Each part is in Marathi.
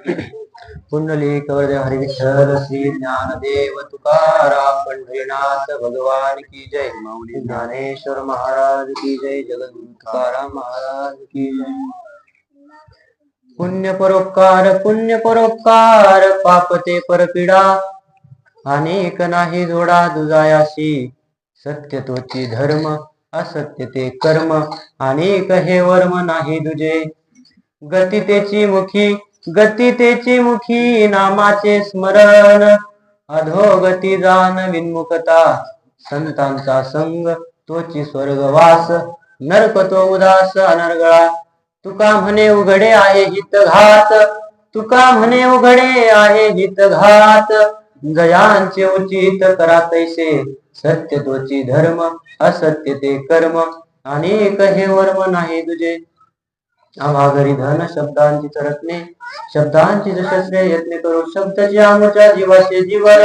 पुंडलिक वरदे हरि विठ्ठल श्री ज्ञानदेव तुकाराम पंढरीनाथ भगवान की जय। ज्ञानेश्वर महाराज की जय। जगद्गुरु तुकाराम महाराज की जय। पुण्य परोपकार पापते परपीडा अनेक नाही जोडा दुजायाशी। सत्य तोची धर्म असत्य ते कर्म अनेक हे वर्म नाही दुजे। गती तेची मुखी नामाचे स्मरण अधोगती जाण विन्मुखता। संतांचा संग तोची स्वर्गवास नरक तो उदास अनर्गळा। तुका म्हणे उघडे आहे हितघात तुका म्हणे उघडे आहे हितघात। जयांचे उचित करा तैसे सत्य तोची धर्म असत्य ते कर्म अनेक हे वर्म नाही तुझे। आवाघरी धन शब्दांची चरकणे शब्दांची जशस्रे यत्न करू। शब्दाची आमुच्या जीवाचे जीवन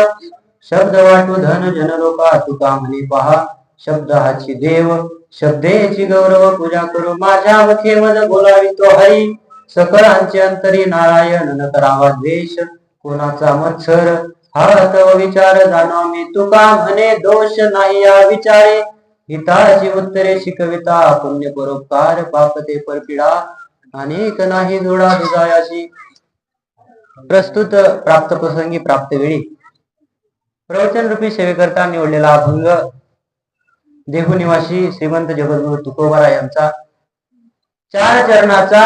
शब्द वाटू धन जन लोका। तुका म्हणे पहा शब्द हाची देव शब्देची गौरव पूजा करू। माझ्या मुखे मज बोलावी तो हरी सकळांचे अंतरी नारायण। न करावा द्वेष कोणाचा मत्सर हा तव विचार जाणा मी। तुका म्हणे दोष नाही या विचारे हिताची उत्तरे शिकविता। पुण्य परोपकार पापते परपीडा अनेक नाही जोडा दुजायाशी। प्रस्तुत प्राप्त प्रसंगी प्राप्त वेळी प्रवचन रूपी सेवेकरता निवडलेला अभंग देहू निवासी श्रीमंत जगद्गुरु तुकोबाराय यांचा 4 चरणाचा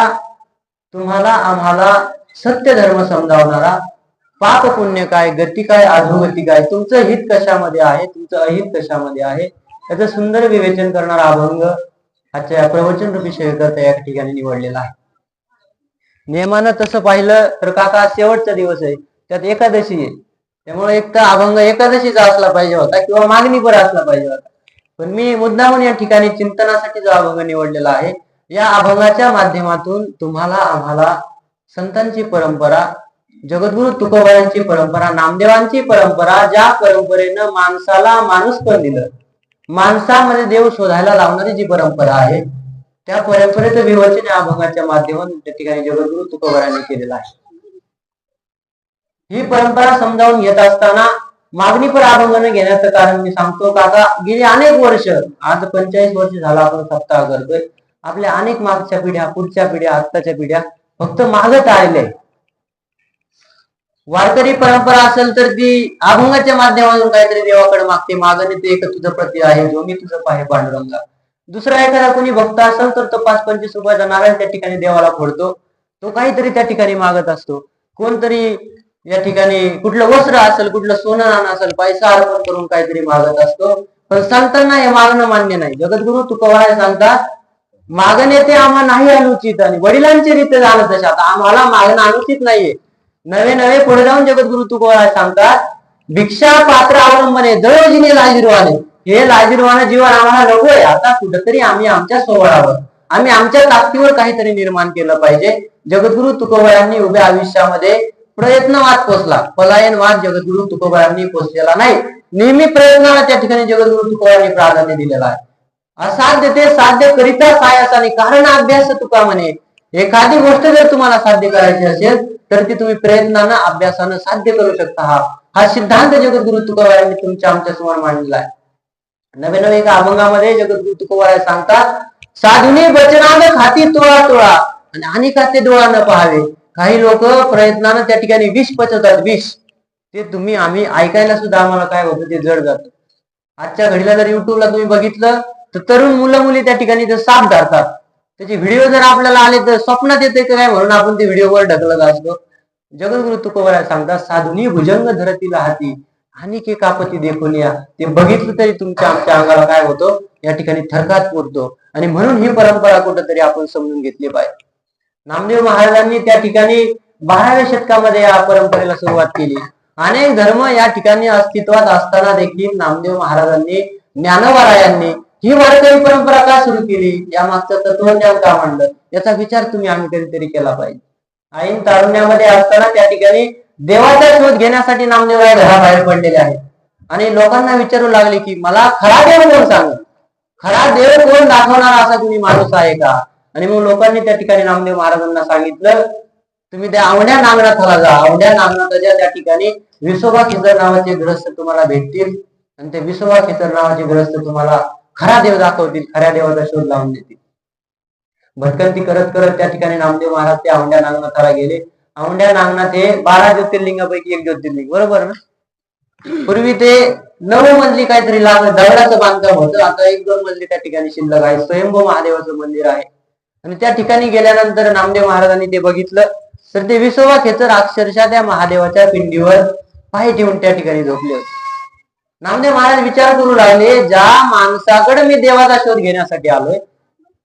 तुम्हाला आम्हाला सत्य धर्म समजावणारा पाप पुण्य काय गती काय अधोगती काय तुमचं हित कशामध्ये आहे तुमचं अहित कशामध्ये आहे याचं सुंदर विवेचन करणारा अभंग आजच्या प्रवचन रूपी सेवेकरता या ठिकाणी निवडलेला आहे। नियमानं तसं पाहिलं तर काका शेवटचा दिवस आहे त्यात एकादशी आहे त्यामुळे एक तर अभंग एकादशीचा असला पाहिजे होता किंवा मागणीपर असला पाहिजे होता। पण मी मुद्दामून या ठिकाणी चिंतनासाठी जो अभंग निवडलेला आहे या अभंगाच्या माध्यमातून तुम्हाला आम्हाला संतांची परंपरा जगद्गुरु तुकोबारायांची परंपरा नामदेवांची परंपरा ज्या परंपरेनं माणसाला माणूस पण दिलं माणसामध्ये देव शोधायला लावणारी जी परंपरा आहे त्या परंपरेचं विवेचन या अभंगाच्या माध्यमातून त्या ठिकाणी जगद्गुरु तुकोबारायांनी केलेलं आहे। ही परंपरा समजावून घेत असताना मागणीपर अभंगन घेण्याचं कारण मी सांगतो काका गेली अनेक वर्ष आज 45 वर्ष झाला आपण सप्ताह करतोय आपल्या अनेक मागच्या पिढ्या पुढच्या पिढ्या आत्ताच्या पिढ्या फक्त मागत आलेले वारकरी परंपरा असेल तर ती अभंगाच्या माध्यमातून काहीतरी देवाकडे मागते मागणे ते एक तुझं प्रती आहे जो मी तुझं पाहे पांडुरंगा। दुसरा एखादा कोणी भक्त असेल तर तो 5-25 रुपयाचा नारळ त्या ठिकाणी देवाला फोडतो तो काहीतरी त्या ठिकाणी मागत असतो। कोणतरी या ठिकाणी कुठलं वस्त्र असेल कुठलं सोनं नाणं असेल पैसा अर्पण करून काहीतरी मागत असतो। पण संतांना हे मागणं मान्य नाही। जगद्गुरु तुकोबाराय सांगतात मागणे ते आम्हाला नाही अनुचित आणि वडिलांची रीत जाणत तशा आता आम्हाला मागणं अनुचित नाहीये। नवे पुढे जाऊन जगद्गुरु तुकोबाराय सांगतात भिक्षा पात्र अवलंबने दळोजिने लाजीरवाने हे लाजीरवानं जीवन आम्हाला नकोय। आता कुठेतरी आम्ही आमच्या स्वबळावर आम्ही आमच्या ताकदीवर काहीतरी निर्माण केलं पाहिजे। जगद्गुरु तुकोबारायांनी उभ्या आयुष्यामध्ये प्रयत्नवाद पोचला पलायनवाद जगद्गुरु तुकोबारायांनी पोचलेला नाही। नेहमी प्रयत्नाला त्या ठिकाणी जगद्गुरु तुकोबारायांनी प्राधान्य दिलेलं आहे। असाध्य ते साध्य करिता सायासाने कारण अभ्यास तुका म्हणे एखादी गोष्ट जर तुम्हाला साध्य करायची असेल तर ती तुम्ही प्रयत्नानं अभ्यासानं साध्य करू शकता। हा सिद्धांत जगद्गुरु तुकोबारायांनी तुमच्या आमच्या समोर मांडलेला आहे। नवे एका अभंगामध्ये जगद्गुरु तुकोबाराय सांगतात साधुनी वचनानं खाती टोळा आणि अनेकाचे डोळा न पाहावे। काही लोक प्रयत्नानं त्या ठिकाणी विष पचवतात विष ते तुम्ही आम्ही ऐकायला सुद्धा आम्हाला काय होतं ते जड जातं। आजच्या घडीला जर युट्यूबला तुम्ही बघितलं तर तरुण मुलं मुली त्या ठिकाणी जर साप धरतात त्याचे व्हिडिओ जर आपल्याला आले तर स्वप्नात येते काय म्हणून आपण ते व्हिडिओवर ढकलत असतो। जगद्गुरु तुकोबाराय सांगतात साधुनी भुजंग धरतील हाती आणि के कापती देखून या ते बघितलं तरी तुमच्या आमच्या अंगाला काय होतं या ठिकाणी थरकाप पुरतो आणि म्हणून ही परंपरा कुठंतरी आपण समजून घेतली पाहिजे। नामदेव महाराजांनी त्या ठिकाणी 12व्या शतकामध्ये या परंपरेला सुरुवात केली। अनेक धर्म या ठिकाणी अस्तित्वात असताना देखील नामदेव महाराजांनी ज्ञानोबारायांनी ही वारकरी परंपरा का सुरू केली यामागचं तत्वज्ञान का मांडलं याचा विचार तुम्ही आम्ही कधीतरी केला पाहिजे। ऐन तारुण्यामध्ये असताना त्या ठिकाणी देवाचा शोध घेण्यासाठी नामदेवराय घराबाहेर पडलेले आहेत आणि लोकांना विचारू लागले की मला खरा देव कोण सांग खरा देव कोण दाखवणारा असा कुणी माणूस आहे का। आणि मग लोकांनी त्या ठिकाणी नामदेव महाराजांना सांगितलं तुम्ही त्या औंढ्या नागनाथाला जा. औंढ्या नागनाथाच्या त्या ठिकाणी विसोबा खेचर नावाचे ग्रस्त तुम्हाला भेटतील आणि ते विसोबा खेचर नावाचे ग्रस्त तुम्हाला खरा देव दाखवतील, खऱ्या देवाचा शोध लावून देतील. भटकंती करत करत त्या ठिकाणी नामदेव महाराज त्या औंढ्या नागनाथाला गेले. औंढ्या नागनाथ हे 12 ज्योतिर्लिंगापैकी एक ज्योतिर्लिंग, बरोबर ना. पूर्वी ते 9 मजली काहीतरी दगडाचं बांधकाम होतं. आता 1-2 मजली त्या ठिकाणी शिल्लक आहे. स्वयंभू महादेवाचं मंदिर आहे. आणि त्या ठिकाणी गेल्यानंतर नामदेव महाराजांनी ते बघितलं तर ते विसोबा खेचर अक्षरशः त्या महादेवाच्या पिंडीवर पाय ठेवून त्या ठिकाणी झोपले होते. नामदेव महाराज विचार करू लागले, ज्या माणसाकडे मी देवाचा शोध घेण्यासाठी आलोय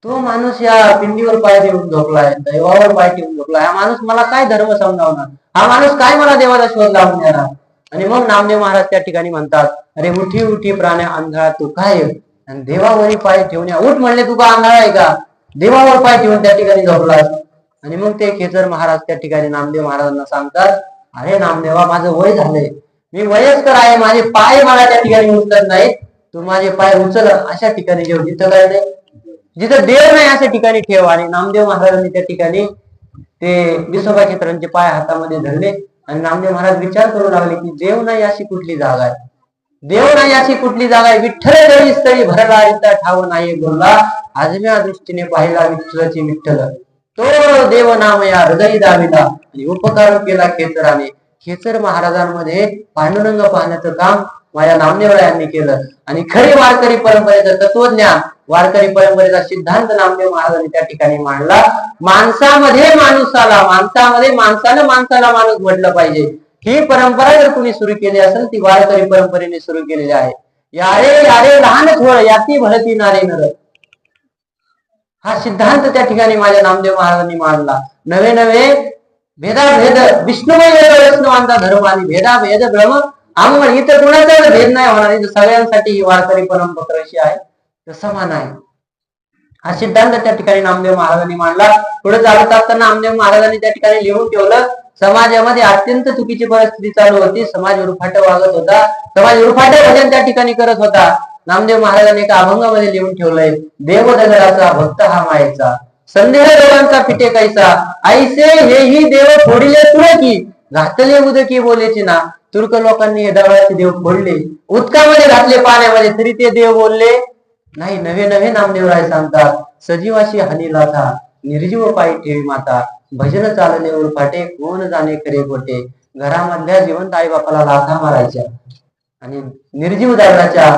तो माणूस या पिंडीवर पाय ठेवून झोपलाय, देवावर पाय ठेवून झोपलाय. हा माणूस मला काय धर्म समजावणार, हा माणूस काय मला देवाचा शोध लावून देणार. आणि मग नामदेव महाराज त्या ठिकाणी म्हणतात, अरे उठी उठी प्राण्या आंधळा तू काय, आणि देवावरी पाय ठेवण्या उठ म्हणले, तू का आंधळा आहे का, देवावर पाय ठेवून त्या ठिकाणी झोपलास. आणि मग ते खेचर महाराज त्या ठिकाणी नामदेव महाराजांना सांगतात, अरे नामदेवा माझं वय झालंय, मी वयस्कर आहे, माझे पाय मला त्या ठिकाणी उचलत नाही, तू माझे पाय उचल अशा ठिकाणी जेव, जिथं काय नाही, जिथं देव नाही अशा ठिकाणी ठेव. आणि नामदेव महाराजांनी त्या ठिकाणी ते विसोबा खेचरांचे पाय हातामध्ये धरले आणि नामदेव महाराज विचार करू लागले की देव नाही अशी कुठली जागा आहे, देव नाही अशी कुठली जागा आहे. विठ्ठल देवी स्थळी भरला इथं ठाव नाही बोलला, आजम्या दृष्टीने पाहिला विठ्ठलाची विठ्ठल, तो देव नाम या हृदयी दाविला. आणि उपकार केला खेचराने. खेचर महाराजांमध्ये पांडुरंग पाहण्याचं काम माझ्या नामदेवरायांनी केलं. आणि खरी वारकरी परंपरेचं तत्वज्ञान, वारकरी परंपरेचा सिद्धांत नामदेव महाराजांनी त्या ठिकाणी मांडला. माणसामध्ये माणूसाला, माणसामध्ये माणसानं माणसाला माणूस म्हटलं पाहिजे, ही परंपरा जर कुणी सुरू केली असेल ती वारकरी परंपरेने सुरू केलेली आहे. यारे यारे लहान थोड याती भरती नारे नर, हा सिद्धांत त्या ठिकाणी माझ्या नामदेव महाराजांनी मांडला. नवे नवे भेदाभेद विष्णुमय वैष्णवांचा धर्म आणि भेदाभेद ब्रह्म आम्हाला इथं कुणाचा भेद नाही होणार, इथं सगळ्यांसाठी ही वारकरी परंपरा अशी आहे तर समान आहे. हा सिद्धांत त्या ठिकाणी नामदेव महाराजांनी मांडला. पुढे चालत असताना नामदेव महाराजांनी त्या ठिकाणी लिहून ठेवलं, समाजामध्ये अत्यंत चुकीची परिस्थिती चालू होती, समाज उरफाट वागत होता, समाज उरफाट भजन त्या ठिकाणी करत होता. नामदेव महाराजांनी एका अभंगामध्ये लिहून ठेवलंय, देव दगडाचा भक्त हा मायेचा, संदेह देवांचा पिटे कैसा, ऐसे हेही देव फोडिले तुरकी, घातले उदकी बोलेचे ना. तुर्क लोकांनी हे दगडाचे देव फोडले, उदकामध्ये घातले पाण्यामध्ये, तरी ते देव बोलले नाही. नवे नवे नामदेवराय सांगतात, सजीवाशी हानीला था, निर्जीव पायी ठेवी माता, भजन चालले उरफाटे, कोण जाणे खरे खोटे. घरामधल्या जिवंत आई बापाला लाथा मारायच्या आणि निर्जीव दगडाच्या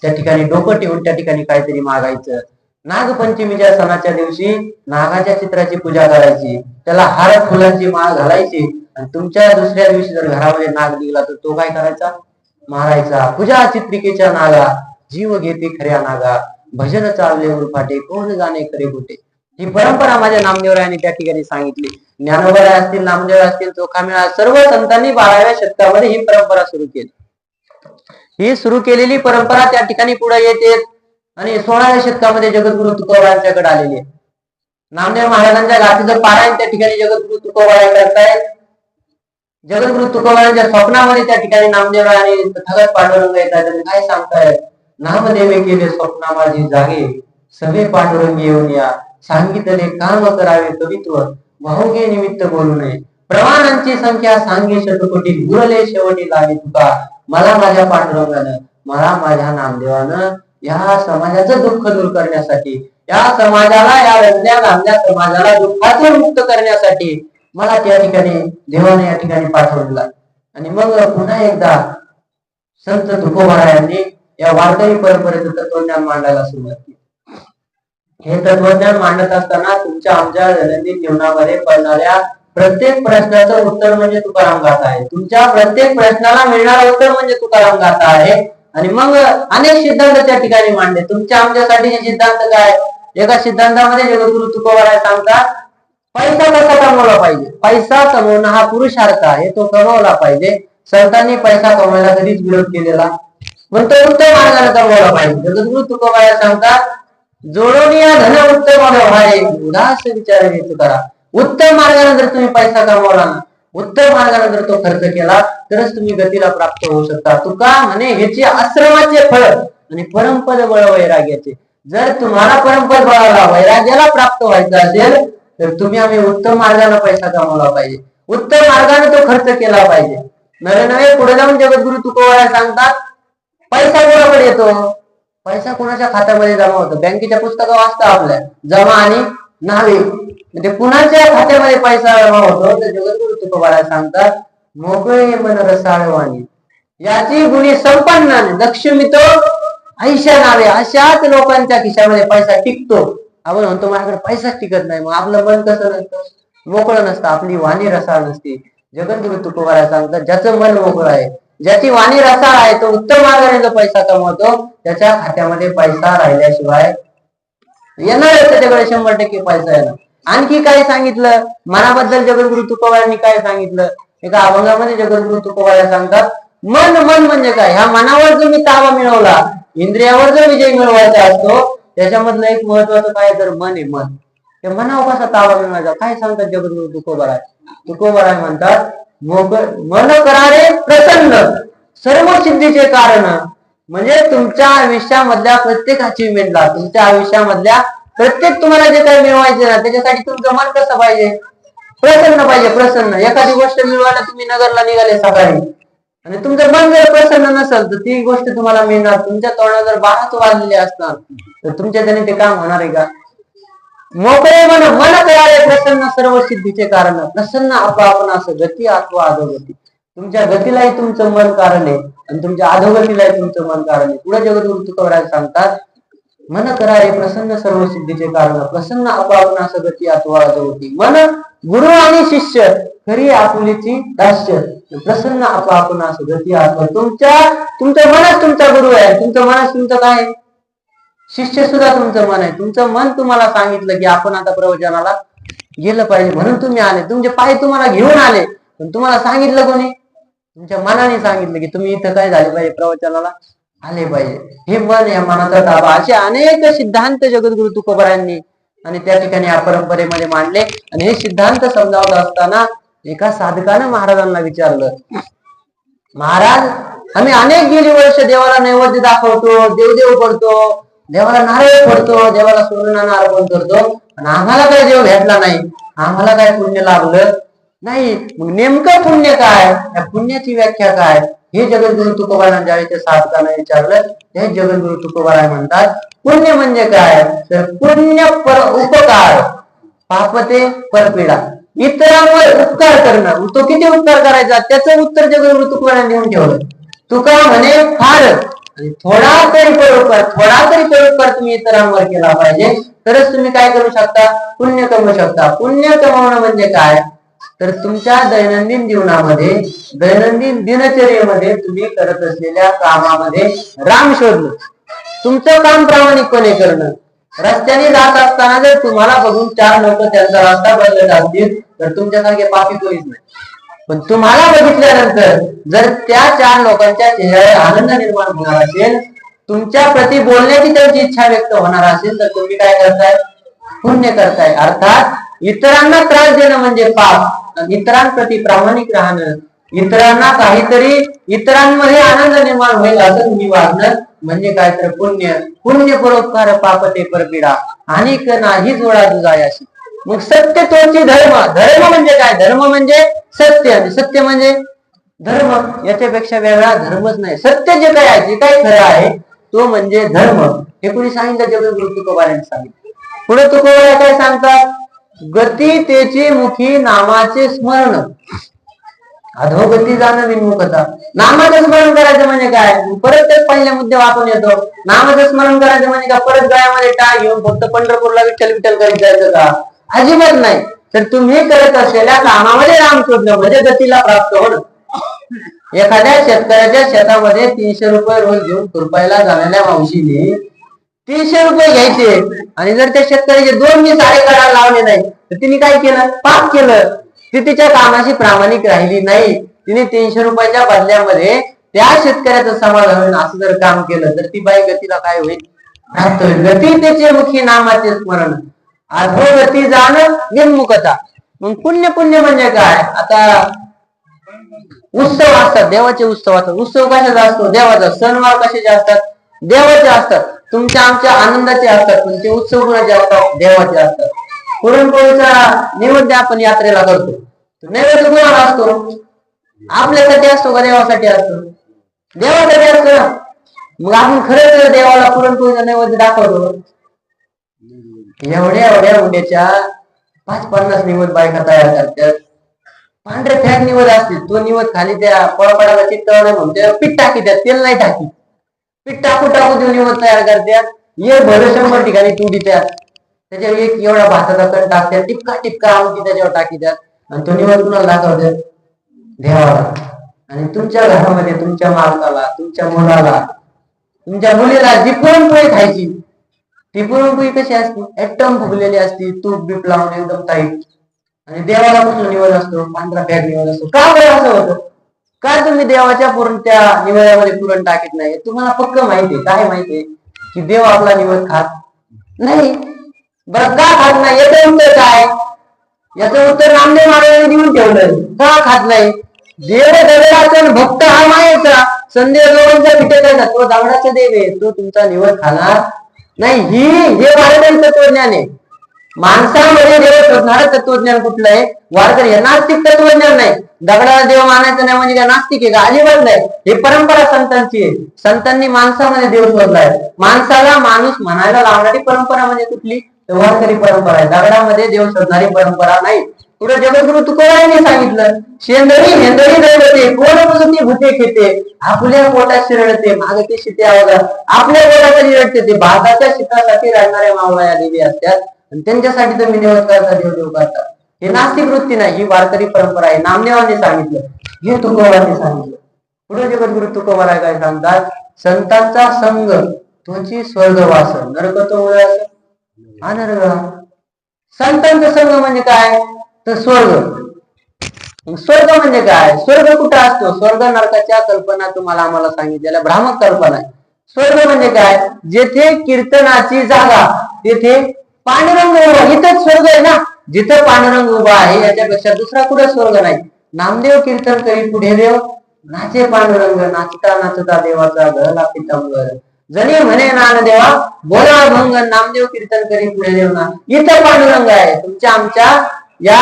त्या ठिकाणी डोकं ठेवून त्या ठिकाणी काहीतरी मागायचं. नागपंचमीच्या सणाच्या दिवशी नागाच्या चित्राची पूजा करायची, त्याला हार फुलांची माळ घालायची, आणि तुमच्या दुसऱ्या दिवशी जर घरामध्ये नाग निघाला तर तो काय करायचा, मारायचा. पूजा चित्रिकेच्या नागा, जीव घेते खऱ्या नागा, भजन चालले उरफाटे, कोण जाणे खरे खोटे. ही परंपरा माझ्या नामदेवरायांनी त्या ठिकाणी सांगितली. ज्ञानोबा असतील, नामदेव असतील, चोखामेळा सर्व संतांनी 12व्या शतकामध्ये ही परंपरा सुरू केली. ही सुरू केलेली परंपरा त्या ठिकाणी पुढे येते आणि 16व्या शतकामध्ये जगद्गुरु तुकोबारायांच्याकडे आलेली आहे. नामदेव महाराजांच्या गाथेचं पारायण त्या ठिकाणी जगद्गुरु तुकोबाराय करतायत. जगद्गुरु तुकोबारायांच्या स्वप्नामध्ये त्या ठिकाणी नामदेवरायांनी तथागत पांडुरंग येतात आणि काय सांगतायत, नामदेवे केले स्वप्ना माझी जागे, सभे पांडुरंग येऊन या, सांगितले काम करावे कवित्व, भाऊगे निमित्त बोलू नये, प्रमाणांची संख्या सांगे शतकोटी, गुरले शेवटी लागे तुका, मला माझ्या पांडुरंगानं, मला माझ्या नामदेवानं या समाजाचं दुःख दूर करण्यासाठी, या समाजाला, या रंगल्या गांधल्या समाजाला दुःखातून मुक्त करण्यासाठी मला त्या ठिकाणी देवाने या ठिकाणी पाठवलेला. आणि मग पुन्हा एकदा संत तुकोबारायांनी या वारकरी परंपरेचं तत्वज्ञान मांडायला सुरुवात केली. हे तत्वज्ञान मांडत असताना तुमच्या आमच्या दैनंदिन जीवनामध्ये पडणाऱ्या प्रत्येक प्रश्नाचं उत्तर म्हणजे तुकाराम गाथा आहे. तुमच्या प्रत्येक प्रश्नाला मिळणारं उत्तर म्हणजे तुकाराम गाथा आहे. आणि मग अनेक सिद्धांत त्या ठिकाणी मांडले. तुमच्या आमच्यासाठी हे सिद्धांत काय, एका सिद्धांतामध्ये जगद्गुरु तुकोबाराय सांगतात, पैसा कसा कमवला पाहिजे, पैसा कमवणं हा पुरुषार्थ आहे, तो कमवला पाहिजे. संतांनी पैसा कमवायला कधीच विरोध केलेला, पण तो उत्तम मार्गाने कमवला पाहिजे. जगद्गुरु तुकोबाराय सांगतात, जोडोनिया धन उत्तम व्यवहारे, उदास विचार करा. उत्तम मार्गाने जर तुम्ही पैसा कमवला ना, उत्तम मार्गाने जर तो खर्च केला तरच तुम्ही गतीला प्राप्त होऊ शकता. तुका म्हणे ह्याचे आश्रमाचे फळ आणि परमपद बळ वैराग्याचे. जर तुम्हाला परमपद बळाला वैराग्याला प्राप्त व्हायचं असेल तर तुम्ही आम्ही उत्तम मार्गाने पैसा कमवला पाहिजे, उत्तम मार्गाने तो खर्च केला पाहिजे. नवे पुढे जाऊन जगद्गुरु तुकोबाराय सांगतात, पैसा कोणाकडे येतो? पैसा कोणाच्या खात्यामध्ये जमा होतो? बँकेच्या पुस्तकं वाचता आपल्या जमा आणि नावे, म्हणजे कुणाच्या खात्यामध्ये पैसा जमा होतो? तर जगद्गुरु तुकोबाराय सांगतात, मोकळे मन रसाळवाणी याची गुणी संपन्न लक्ष्मी तो ऐशा नावे, अशाच लोकांच्या खिशामध्ये पैसा टिकतो. आपण म्हणतो माझ्याकडे पैसाच टिकत नाही, मग आपलं मन कसं नसतं? मोकळं नसतं, आपली वाणी रसाळ नसते. जगद्गुरु तुकोबाराय सांगतात, ज्याचं मन मोकळं आहे, ज्याची वाणी रसाळ आहे, तो उत्तम मार्गाने जो पैसा कमवतो, त्याच्या खात्यामध्ये पैसा राहिल्याशिवाय येणार, त्याच्याकडे 100% पैसा येणार. आणखी काय सांगितलं मनाबद्दल जगद्गुरु तुकोबारायांनी? काय सांगितलं? एका अभंगामध्ये जगद्गुरु तुकोबाराय सांगतात, मन मन म्हणजे काय? ह्या मनावर जो मी ताबा मिळवला, इंद्रियावर जो विजय मिळवायचा असतो, त्याच्यामधलं एक महत्वाचं काय तर मन आहे. मन, त्या मनावर कसा ताबा मिळवायचा? काय सांगतात जगद्गुरु तुकोबाराय? तुकोबाराय म्हणतात, मन करारे प्रसन्न सर्व सिद्धीचे कारण. म्हणजे तुमच्या आयुष्यामधल्या प्रत्येक अचिव्हमेंटला, तुमच्या आयुष्यामधल्या प्रत्येक तुम्हाला जे काही मिळवायचे ना, त्याच्यासाठी तुमचं मन कसं पाहिजे? प्रसन्न पाहिजे, प्रसन्न. एखादी गोष्ट मिळवायला तुम्ही नगरला निघाले सकाळी आणि तुमचं मन जर प्रसन्न नसेल तर ती गोष्ट तुम्हाला मिळणार. तुमच्या तोंडात जर 12 वाजलेले असणार तर तुमच्या त्याने ते काम होणार आहे का? मोकळे मन, मन करारे प्रसन्न सर्व सिद्धीचे कारण. प्रसन्न आपण असं गती अथवा अधोगती. तुमच्या गतीलाही तुमचं मन कारण आहे आणि तुमच्या अधोगतीलाही तुमचं मन कारण आहे. पुढे जगद्गुरु तुकोबाराय सांगतात, मन करारे प्रसन्न सर्व सिद्धीचे कारण, प्रसन्न आपण असं गती अथवा अधोगती. मन गुरु आणि शिष्य खरी आपुलीची दास्य, प्रसन्न आपण असं गती अथवा. तुमचं मनच तुमचा गुरु आहे, तुमचं मनच तुमचं काय? शिष्य सुद्धा तुमचं मन आहे. तुमचं मन तुम्हाला सांगितलं की आपण आता प्रवचनाला गेलं पाहिजे, म्हणून तुम्ही आले. तुमचे पाय तुम्हाला घेऊन आले, पण तुम्हाला सांगितलं कोणी? तुमच्या मनाने सांगितलं की तुम्ही इथं काय झाले पाहिजे, प्रवचनाला आले पाहिजे. हे मन, या मनाचा ताबा. असे अनेक सिद्धांत जगद्गुरु तुकोबारायांनी आणि त्या ठिकाणी या परंपरेमध्ये मांडले. आणि हे सिद्धांत समजावत असताना एका साधकानं महाराजांना विचारलं, महाराज, आम्ही अनेक गेली वर्ष देवाला नैवेद्य दाखवतो, देवदेव करतो, देवाला नारळ फोडतो, देवाला सोनं अर्पण करतो, पण आम्हाला काय देव भेटला नाही, आम्हाला काय पुण्य लाभलं नाही. मग नेमकं पुण्य काय? या पुण्याची व्याख्या काय? हे जगद्गुरु तुकोबारायांना ज्यावेळी ते साधकानं विचारलं, ते जगद्गुरु तुकोबाराय म्हणतात, पुण्य म्हणजे काय? तर पुण्य पर उपकार, पापते परपीडा. इतरांवर उपकार करणं. तो किती उपकार करायचा त्याचं उत्तर जगद्गुरु तुकोबारायांनी देऊन ठेवलं. तुका म्हणे फार थोडा तरी परोपकार, थोडा तरी परोपकार तुम्ही इतरांवर केला पाहिजे, तरच तुम्ही काय करू शकता? पुण्य कमवू शकता. पुण्य कमवणं म्हणजे काय? तर तुमच्या दैनंदिन जीवनामध्ये, दैनंदिन दिनचर्येमध्ये तुम्ही करत असलेल्या कामामध्ये राम शोधणं, तुमचं काम प्रामाणिकपणे करणं. रस्त्याने जात असताना जर तुम्हाला बघून 4 लोक त्यांचा रस्ता बदलत असतील तर तुमच्यासारखे पापी कोणीच नाही. पण तुम्हाला बघितल्यानंतर जर त्या 4 लोकांच्या चेहऱ्यावर आनंद निर्माण होणार असेल, तुमच्या प्रती बोलण्याची त्यांची इच्छा व्यक्त होणार असेल, तर तुम्ही काय करताय? पुण्य करताय. अर्थात इतरांना त्रास देणं म्हणजे पाप, इतरांप्रती प्रामाणिक राहणं, इतरांना काहीतरी, इतरांमध्ये आनंद निर्माण होईल असं तुम्ही वागणं म्हणजे काय तर पुण्य. पुण्य परोपकार पापते परपीडा, आणि नाही जोडा तुझायाशी. मग सत्य तोची धर्म. धर्म म्हणजे काय? धर्म म्हणजे सत्य, आणि सत्य म्हणजे धर्म. याच्यापेक्षा वेगळा धर्मच नाही. सत्य जे काय आहे, जे काय खरं आहे, तो म्हणजे धर्म. हे कोणी सांगितलं? जगद्गुरु तुकोबारायांनी सांगितलं. पुढे तुकोबाराय काय सांगतात? गती तेची मुखी नामाचे स्मरण, अधोगती जाणं विन्मुखता. नामाचं स्मरण करायचं म्हणजे काय? परत तेच पहिल्या मुद्द्यावर आपण येतो. नामाचं स्मरण करायचं म्हणजे का परत गळ्यामध्ये टाळ घेऊन फक्त पंढरपूरला विठ्ठल विठ्ठल करीत जायचं का? अजिबात नाही. तर तुम्ही करत असलेल्या कामामध्ये राम शोधणं म्हणजे गतीला प्राप्त होणं. एखाद्या शेतकऱ्याच्या शेतामध्ये 300 रुपये रोज घेऊन खुरपायला जाणाऱ्या मावशीने 300 रुपये घ्यायचे आणि जर त्या शेतकऱ्याचे 2 साडे काढायला लावले नाही तर तिने काय केलं? पाप केलं. ती तिच्या कामाशी प्रामाणिक राहिली नाही. तिने 300 रुपयाच्या बदल्यामध्ये त्या शेतकऱ्याचं समाधान होईल असं जर काम केलं तर ती बाई गतीला काय होईल? प्राप्त होईल. गती त्याचे मुखी नामाचे स्मरण, अधोगती जाणं विन्मुखता. मग पुण्य, पुण्य म्हणजे काय? आता उत्सव असतात, देवाचे उत्सव असतात. उत्सव कशाचा असतो? देवाचा. सणवार कशाचे असतात? देवाचे असतात. तुमच्या आमच्या आनंदाचे असतात, पण ते उत्सव कुणाचे असतात? देवाचे असतात. पुरणपोळीचा नैवेद्य आपण यात्रेला करतो, नैवेद्य कोणाला असतो? आपल्यासाठी असतो का देवासाठी असतो? देवासाठी असतो ना. मग आपण खरंच देवाला पुरणपोळीचा नैवेद्य दाखवतो? एवढ्या एवढ्या उद्याच्या 5-50 निवड बायका तयार करतात, पांढरे फॅट निवड असते, तो निवड खाली त्या पळपाडाला चित्तवणे म्हणून त्याला पीठ टाकी द्या, तेल नाही टाकी, पीठ टाकू टाकू ते निवड तयार करतात. एक भर 100 ठिकाणी तुडी त्यात, त्याच्यावर एक एवढा भाताचा कण टाकतात, टिपका टिपका आमटी त्याच्यावर टाकी द्या आणि तो निवड कुणाला दाखवतात? देवाला. आणि तुमच्या घरामध्ये तुमच्या मालकाला, तुमच्या मुलाला, तुमच्या मुलीला जी पुरणपोळी खायची, ती पुरणपोळी कशी असते? एकदम फुगलेली असती, तूप बीप लावून एकदम टाईट. आणि देवाला कुठला निवड असतो? पांढरा फॅट निवड असतो. का बरं असं होतं? का तुम्ही देवाच्या त्या निवडामध्ये पुरण टाकीत नाही? तुम्हाला पक्क माहितीये, काय माहितीये की देव आपला निवड खात नाही. बरं का खात नाही याचं उत्तर काय? याचं उत्तर नामदेव महाराजांनी देऊन ठेवलंय. का खात नाही? देव दगडाचा भक्त हा मायेचा, संदेह लोकांचा पिठेचा, तो दगडाचा देव आहे, तो तुमचा निवड खाणार नाही. हे महाराजांचं तत्वज्ञान आहे. माणसामध्ये देव शोधणारं तत्वज्ञान कुठलं आहे? वारकरी हे नास्तिक तत्वज्ञान नाही. दगडाला देव मानायचं नाही म्हणजे काय नास्तिक आहे का? अजिबात नाही. हे परंपरा संतांची आहे. संतांनी माणसामध्ये देव शोधलाय. माणसाला माणूस म्हणायला लावणारी परंपरा म्हणजे कुठली? वारकरी परंपरा आहे. दगडामध्ये देव शोधणारी परंपरा नाही. पुढे जगद्गुरु तुकोबांनी सांगितलं, शेंदरी हेंदरी दैवते, कोण बसती भूते खेते, आपल्या पोटात शिरडते, मागते शिते अवघा, आपल्या पोटात शिरडते. ते भाताच्या शितासाठी राहणाऱ्या मावळ्या देवी असतात आणि त्यांच्यासाठी तुम्ही निवड करता, देव करता. हे नास्तिक वृत्ती नाही, ही वारकरी परंपरा आहे. नामदेवांनी सांगितलं, हे तुकोबांनी सांगितलं. पुढे जगद्गुरु तुकोबाराय काय सांगतात? संतांचा संग तोची स्वर्गवास, नरक तो अनर्ग. संतांचा संग म्हणजे काय? तर स्वर्ग. स्वर्ग म्हणजे काय? स्वर्ग कुठं असतो? स्वर्ग नरकाच्या कल्पना तुम्हाला आम्हाला सांगितलेल्या भ्रामक कल्पना आहे. स्वर्ग म्हणजे काय? जेथे कीर्तनाची जागा, तेथे पांडुरंग उभा. इथंच स्वर्ग आहे ना. जिथं पांडुरंग उभा आहे याच्यापेक्षा दुसरा कुठे स्वर्ग नाही. नामदेव कीर्तन करी पुढे देव, नाचे पांडुरंग, नाचता नाचता देवाचा गळला पितांबर. जणी म्हणे नामदेवा बोला भंग, नामदेव कीर्तन करी पुढे देव ना. इथं पांडुरंग आहे. तुमच्या आमच्या या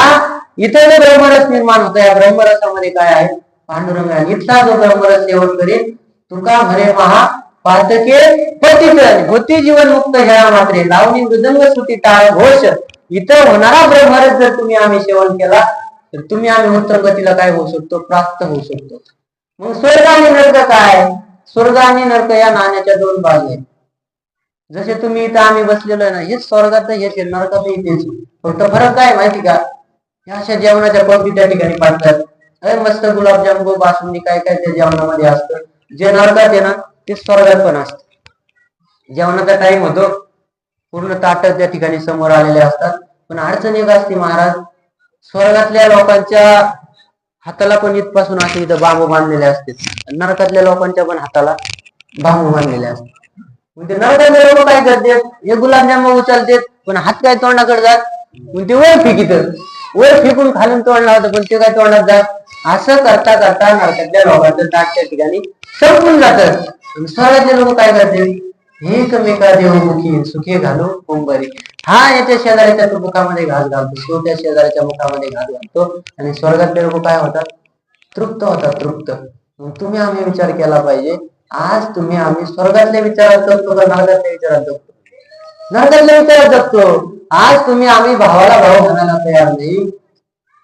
इथं जो ब्रह्मरस निर्माण होतो, या ब्रह्मरसामध्ये काय आहे? पांडुरंग आहे. इथला जो ब्रह्मरस सेवन करील, तुका म्हणे महा पातके पतित होती जीवन मुक्त ह्या मात्रे, लावणी मृदंग सुटी टाळ घोष. इथं होणारा ब्रह्मरस जर तुम्ही आम्ही सेवन केला तर तुम्ही आम्ही उत्तम गतीला काय होऊ शकतो? प्राप्त होऊ शकतो. मग स्वर्ग आणि नरक काय? स्वर्ग आणि नरक या नाण्याच्या दोन बाजू आहेत. जसे तुम्ही इथं आम्ही बसलेलो आहे ना, हेच स्वर्गात हेच नरकात इथेच. फक्त फरक काय माहिती का? या अशा जेवणाच्या पद्धती त्या ठिकाणी पाडतात. अरे मस्त गुलाबजाम बासुंदी काय काय त्या जेवणामध्ये असतं. जे नरकात आहे ना ते स्वर्गात पण असत. जेवणाचा टाइम होतो, पूर्ण ताट त्या ठिकाणी समोर आलेले असतात. पण अडचण एक असते महाराज, स्वर्गातल्या लोकांच्या हाताला पण इथपासून असे इथं बांबू बांधलेले असते, नरकातल्या लोकांच्या पण हाताला बांबू बांधलेले असते. म्हणजे नरकातले लोक काय करतात? हे गुलाबजाम उचलतात पण हात काय तोंडाकडे जात, ते वर फेकीत, वर फेकून खालून तोंडला होतं पण ते काय तोंडात जात. असं करता करता नरकातल्या लोकांचं ताट त्या ठिकाणी संपून जातं. स्वर्गातले लोक काय करतात? एकमेका देवमुखी सुखे घालू कुंभारी. हा याच्या शेजाऱ्याच्या मुखामध्ये घास घालतो, तो त्या शेजाऱ्याच्या मुखामध्ये घास घालतो आणि स्वर्गातले लोक काय होतात? तृप्त होतात, तृप्त. मग तुम्ही आम्ही विचार केला पाहिजे, आज तुम्ही आम्ही स्वर्गातल्या विचारात जगतो का नरकातल्या विचारात जगतो? नरकातल्या विचारात जगतो. आज तुम्ही आम्ही भावाला भाऊ म्हणायला तयार नाही,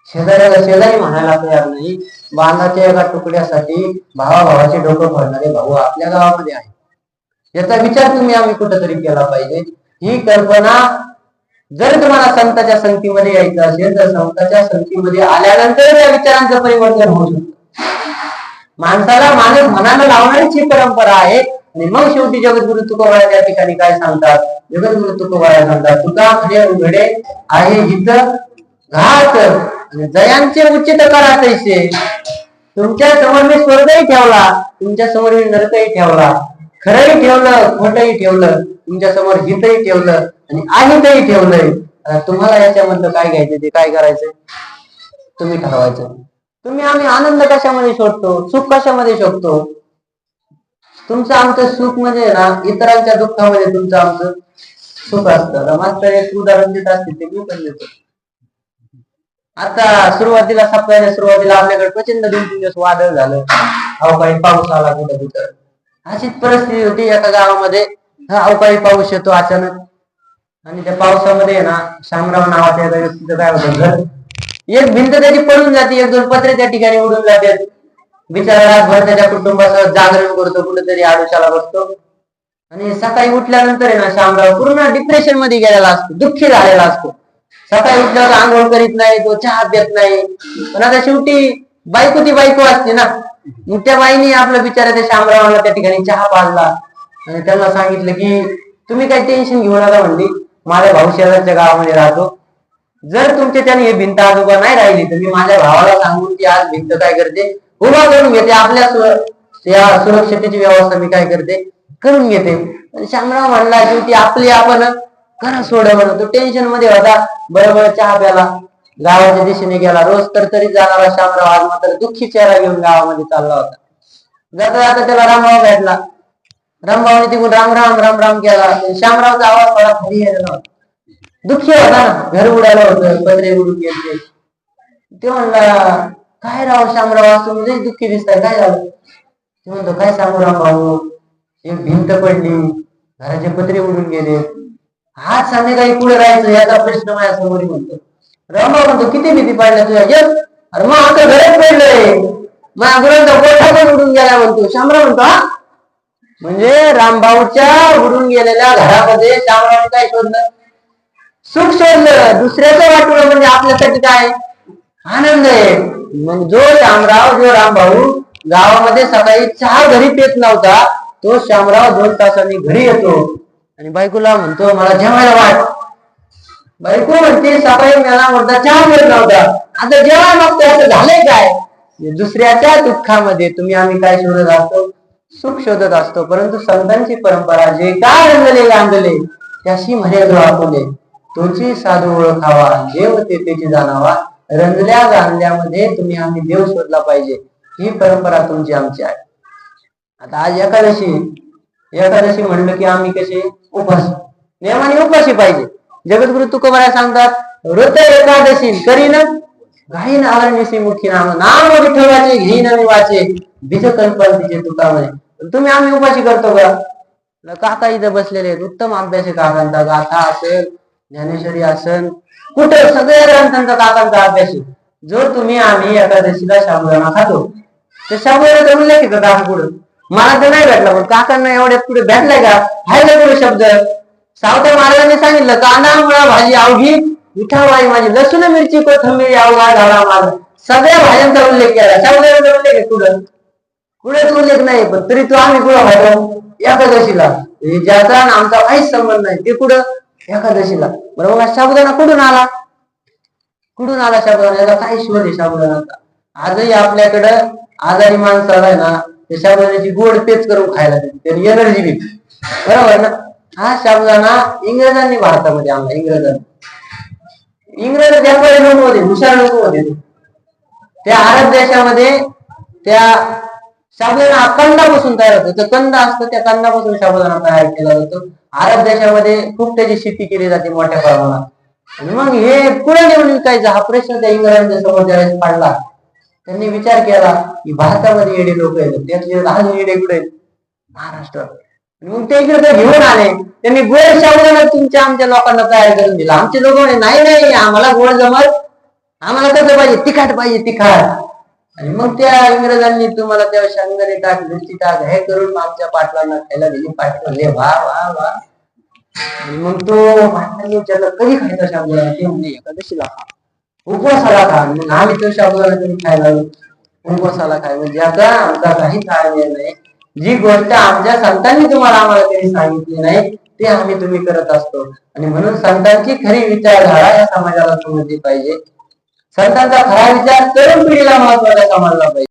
शेजाऱ्याला शेजारी म्हणायला तयार नाही. बांधाच्या एका तुकड्यासाठी भावाभावाचे डोकं फोडणारे भाऊ आपल्या गावामध्ये आहे. याचा विचार तुम्ही आम्ही कुठेतरी केला पाहिजे. ही कल्पना जर तुम्हाला संतांच्या संगतीमध्ये यायचं असेल तर संतांच्या संगतीमध्ये आल्यानंतर या विचारांचं परिवर्तन होऊ शकतं. माणसाला माणूस म्हणायला लावणारीच ही परंपरा आहे. आणि मग शेवटी जगद्गुरु तुकोबाराय त्या ठिकाणी काय सांगतात? जगद्गुरु तुकोबाराय सांगतात, तुका म्हणे उघडे आहे हित घात आणि जयांचे उचित करा तैसे. तुमच्या समोर मी स्वर्गही ठेवला, तुमच्या समोर मी नरकही ठेवला, खरंही ठेवलं खोटही ठेवलं, तुमच्या समोर हितही ठेवलं आणि अहितही ठेवलंय. तुम्हाला याच्यामधलं काय घ्यायचं ते काय करायचं तुम्ही ठरवायचं. तुम्ही आम्ही आनंद कशामध्ये शोधतो, सुख कशामध्ये शोधतो? तुमचं आमचं सुख म्हणजे ना इतरांच्या दुःखामध्ये तुमचं आमचं सुख असतं. मास्तर एक उदाहरण देत असते ते मी पण देतो. आता सुरुवातीला आपल्याकडे प्रचंड 2-3 दिवस वादळ झालं, अवकाळी पाऊस आला कुठं कुठं. अशीच परिस्थिती होती एका गावामध्ये. अवकाळी पाऊस येतो अचानक आणि त्या पावसामध्ये ना शामराव नावाच्या एका व्यक्तीचं काय होतं, घर एक भिंत त्याची पडून जाते, 1-2 पत्रे त्या ठिकाणी उडून जातात. बिचारा रातभर त्याच्या कुटुंबासह जागरण करतो, कुठेतरी आडोशाला बसतो आणि सकाळी उठल्यानंतर आहे ना शामराव पूर्ण डिप्रेशन मध्ये गेलेला असतो, दुःखी झालेला असतो. सकाळी उठल्यावर आंघोळ करीत नाही, तो चहा पित नाही. पण आता शेवटी बायको ती बायको असते ना, मग त्या बाईने आपलं बिचारा त्या शामरावाला त्या ठिकाणी चहा पाजला आणि त्यांना सांगितलं की तुम्ही काही टेन्शन घेऊ नका, म्हणली माझ्या भाऊ शेजारच्या गावामध्ये राहतो, जर तुमच्या त्याने हे भिंत आजोबा नाही राहिली तर मी माझ्या भावाला सांगून ती आज भिंत काय करते उभा करून घेते, आपल्या सुरक्षतेची व्यवस्था मी काय करते करून घेते. शामराव म्हणला शेवटी आपली आपण करा सोडवणं. तो टेन्शन मध्ये होता, बरोबर चहा प्याला, गावाच्या दिशेने गेला. रोज तरतरीत जाणारा शामराव आज मात्र दुःखी चेहरा घेऊन गावामध्ये चालला होता. जाता जाता त्याला रामभाऊ भेटला. रामभाऊने तिकडून राम राम राम राम केला. शामरावचा आवाज थोडा खाली गेला होता, दुःखी होता ना, घर उडालं होतं, पत्रे उडून गेले. ते म्हणला काय राव शामराव असं म्हणजे दुःखी दिसताय, काय झालं? ते म्हणतो काय सांगू रामभाऊ, एक भिंत पडली, घराचे पत्रे उडून गेले, आज संध्याकाळी पुढे राहायचं याचा प्रश्न माझ्या समोर म्हणतो. रामभाऊ म्हणतो किती भीती पाडल्या तुझ्या? जग अरे मग आता घरात पडलंय, माझ्या गुरांचा गोठा पण उडून गेला म्हणतो. शामराव म्हणतो हा म्हणजे रामभाऊच्या उडून गेलेल्या घरामध्ये शामरावने काय शोधलं? सुख शोधलं. दुसऱ्याचं वाटलं म्हणजे आपल्यासाठी काय आनंद आहे. मग जो रामभाऊ गावामध्ये सकाळी चहा घरी पेत नव्हता, तो शामराव 2 तासांनी घरी येतो आणि बायकोला म्हणतो मला जेवायला वाट. बायको म्हणते सकाळी मला म्हणता चहा पेत नव्हता, आता जेवायला मागतोय, असं झालंय काय? दुसऱ्याच्या दुःखामध्ये आम्ही काय शोधत असतो? सुख शोधत असतो. परंतु संतांची परंपरा जे काय रंगले त्याशी म्हणे जो आपुले, तोची साधू ओळखावा, देव तेथेची जाणावा, रंजल्या गांधल्यामध्ये आम्ही देव शोधला पाहिजे, ही परंपरा तुमची आमची आहे. आता आज एकादशी म्हणलं की आम्ही कसे उपास नियमाने उपाशी पाहिजे. जगद्गुरु तुकोबाराय सांगतात, व्रत एकादशी करीन घाईन आरणीसी मुखी नाम विठ्ठलाचे घेईन मी वाचे, बीज कल्पन तिचे तुका म्हणे. आम्ही उपाशी करतो का? काका इथं बसलेले आहेत, उत्तम अभ्यास आहे काकांचा, गाथा असेल, ज्ञानेश्वरी असेल, कुठं सगळ्या ग्रंथांचा काकांचा अभ्यास आहे. जो आम्ही एकादशीला साबुदाणा खातो, तर साबुदाणा उल्लेख आहे का काका पुढं? मला तर नाही भेटला, पण काकांना एवढ्यात पुढे भेटलाय का? हाय का पुढे शब्द? सावता महाराजांनी सांगितलं कांदा मुळा भाजी अवघी विठाबाई माझी, लसूण मिरची कोथिंबीर अवघा झाला माझा. सगळ्या भाज्यांचा उल्लेख केला, साबुदाण्याचा उल्लेख आहे कुठेच उल्लेख नाही. पण तरी तो आम्ही कुठं खातो? एकादशीला. ज्याचा आमचा काहीच संबंध नाही ते कुठं? एकादशीला. बरोबर. साबुदाणा कुठून आला साबुदाणा? याचा काय शोध आहे साबुदाणाचा? आजही आपल्याकडं आजारी माणसाला आहे ना, ते साबुदाण्याची गोड पेच करून खायला देते, त्याने एनर्जी भेटते. बरोबर ना? हा साबुदाणा इंग्रजांनी भारतामध्ये आणला. इंग्रज त्यामुळे लोक होते, हुशार लोक होते. त्या अरब देशामध्ये त्या साबुदाणा कंदापासून तयार होतो. तर कंद असतं, त्या कंदापासून साबुदाणा तयार केला जातो. अरब देशामध्ये खूप त्याची शेती केली जाते मोठ्या प्रमाणात. आणि मग हे पुढे नेऊन विकायचा हा प्रश्न त्या इंग्रजांच्या समोर ज्यावेळेस पडला, त्यांनी विचार केला की भारतामध्ये येडे लोक आहेत, त्यातले लहान येडे कुठे आहेत? महाराष्ट्रात. मग ते इकडे घेऊन आले, त्यांनी गोड साबुदाणा आमच्या लोकांना तयार करून दिला. आमचे लोक म्हणे नाही आम्हाला गोड जमत, आम्हाला कसं पाहिजे? तिखट पाहिजे, तिखट. आणि मग त्या इंग्रजांनी तुम्हाला त्या शेंगदाणे टाक, मिरची टाक, हे करून आमच्या पाटलांना खायला दिली. पाटील वा वा वा. मग तो पाटलांनी विचारलं कधी खायचा साबुदाणा? ते म्हणजे एकादशीला खा, उपवासाला खा. मग आम्ही तो साबुदाणा कधी खायला उपवासाला खाय. म्हणजे आता आमचा काही खायला नाही. जी गोष्ट आमच्या संतांनी आम्हाला त्यांनी सांगितली नाही ते तुम्ही करत असतो. आणि म्हणून संतांची खरी विचारधारा या समाजाला समजली पाहिजे. संतांचा खरा विचार तरुण पिढीला महत्वाचा समजला पाहिजे.